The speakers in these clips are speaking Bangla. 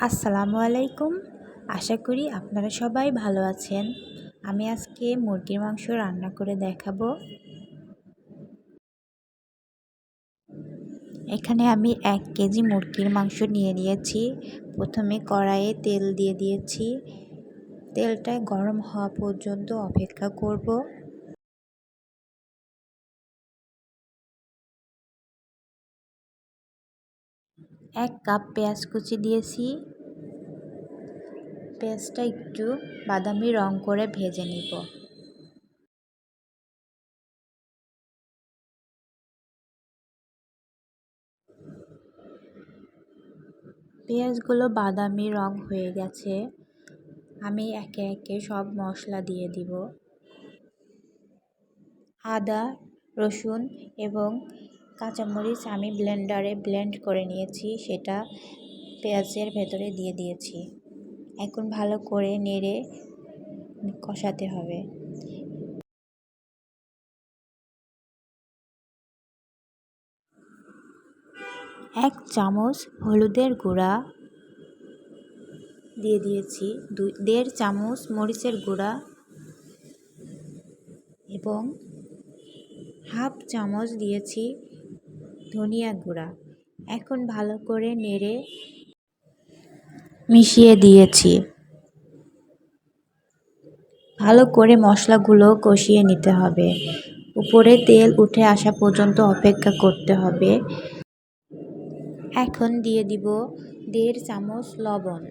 আসসালামু আলাইকুম। আশা করি আপনারা সবাই ভালো আছেন। আমি আজকে মুরগির মাংস রান্না করে দেখাবো। এখানে আমি 1 কেজি মুরগির মাংস নিয়ে নিয়েছি। প্রথমে কড়াইয়ে তেল দিয়ে দিয়েছি। তেলটা গরম হওয়া পর্যন্ত অপেক্ষা করব। 1 কাপ পেঁয়াজ কুচি দিয়েছি। পেঁয়াজটা একটু বাদামি রং করে ভেজে নিব। পেঁয়াজগুলো বাদামি রং হয়ে গেছে। আমি একে একে সব মশলা দিয়ে দিব। আদা, রসুন এবং কাঁচামরিচ আমি ব্লেন্ডারে ব্লেন্ড করে নিয়েছি, সেটা পেঁয়াজের ভেতরে দিয়ে দিয়েছি। এখন ভালো করে নেড়ে কষাতে হবে। 1 চামচ হলুদের গুঁড়া দিয়ে দিয়েছি, 1.5 চামচ মরিচের গুঁড়া এবং 1/2 চামচ দিয়েছি ধনিয়া গুঁড়া। এখন ভালো করে নেড়ে মিশিয়ে দিয়েছি। ভালো করে মশলাগুলো কষিয়ে নিতে হবে। উপরে তেল উঠে আসা পর্যন্ত অপেক্ষা করতে হবে। এখন দিয়ে দিব 1.5 চামচ লবণ।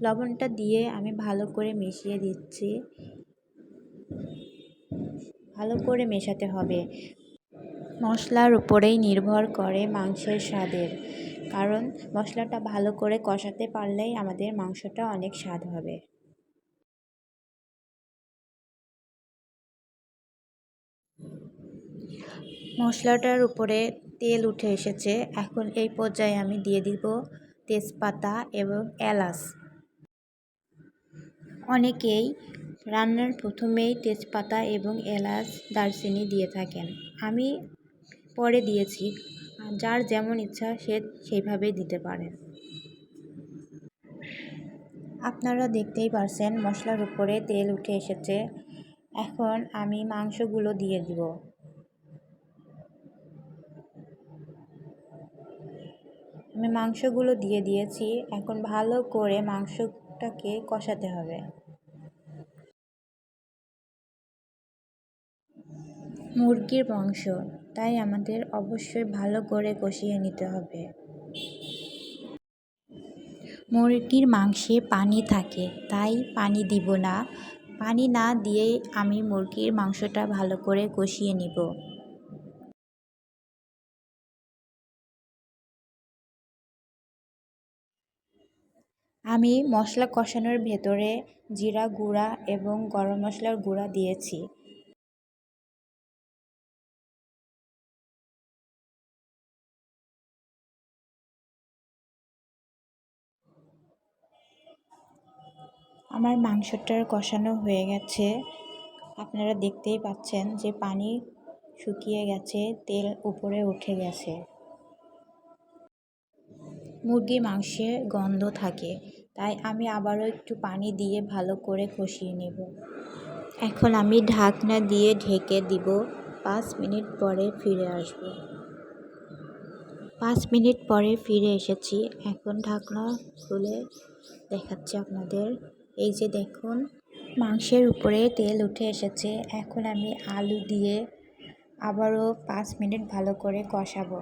লবণটা দিয়ে আমি ভালো করে মিশিয়ে দিচ্ছি। ভালো করে মেশাতে হবে। মশলার উপরেই নির্ভর করে মাংসের স্বাদের, কারণ মশলাটা ভালো করে কষাতে পারলেই আমাদের মাংসটা অনেক স্বাদ হবে। মশলাটার উপরে তেল উঠে এসেছে। এখন এই পর্যায়ে আমি দিয়ে দিব তেজপাতা এবং এলাচ। অনেকেই রান্নার প্রথমেই তেজপাতা এবং এলাচ দারচিনি দিয়ে থাকেন। আমি পরে দিয়েছি। যার যেমন ইচ্ছা সে সেইভাবেই দিতে পারেন। আপনারা দেখতেই পারছেন মশলার উপরে তেল উঠে এসেছে। এখন আমি মাংসগুলো দিয়ে দিব। আমি মাংসগুলো দিয়ে দিয়েছি। এখন ভালো করে মাংসটাকে কষাতে হবে। মুরগির মাংস, তাই আমাদের অবশ্যই ভালো করে কষিয়ে নিতে হবে। মুরগির মাংসে পানি থাকে, তাই পানি দিব না। পানি না দিয়েই আমি মুরগির মাংসটা ভালো করে কষিয়ে নিব। আমি মশলা কষানোর ভেতরে জিরা গুঁড়া এবং গরম মশলার গুঁড়া দিয়েছি। আমার মাংসটার কষানো হয়ে গেছে। আপনারা দেখতেই পাচ্ছেন যে পানি শুকিয়ে গেছে, তেল উপরে উঠে গেছে। মুরগির মাংসে গন্ধ থাকে, তাই আমি আবারও একটু পানি দিয়ে ভালো করে কষিয়ে নেব। এখন আমি ঢাকনা দিয়ে ঢেকে দিব। 5 মিনিট পরে ফিরে আসব। 5 মিনিট পরে ফিরে এসেছি। এখন ঢাকনা খুলে দেখাচ্ছি আপনাদের। এই যে দেখুন, মাংসের উপরে তেল উঠে এসেছে। এখন আমি আলু দিয়ে আবারও 5 মিনিট ভালো করে কষাবো।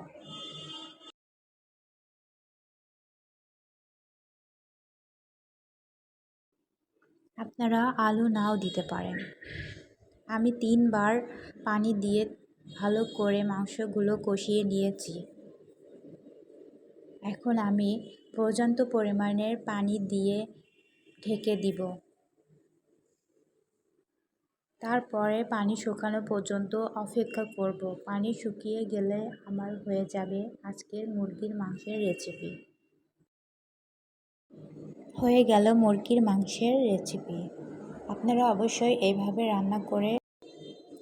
আপনারা আলু নাও দিতে পারেন। আমি 3 বার পানি দিয়ে ভালো করে মাংসগুলো কষিয়ে নিয়েছি। এখন আমি পর্যাপ্ত পরিমাণের পানি দিয়ে ঢেকে দিব। তারপরে পানি শুকানো পর্যন্ত অপেক্ষা করব। পানি শুকিয়ে গেলে আমার হয়ে যাবে আজকের মুরগির মাংসের রেসিপি। হয়ে গেল মুরগির মাংসের রেসিপি। আপনারা অবশ্যই এইভাবে রান্না করে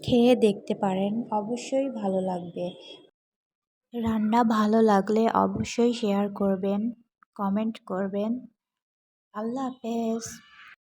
খেয়ে দেখতে পারেন, অবশ্যই ভালো লাগবে। রান্না ভালো লাগলে অবশ্যই শেয়ার করবেন। কমেন্ট করবেন। আল্লাহ হাফেজ।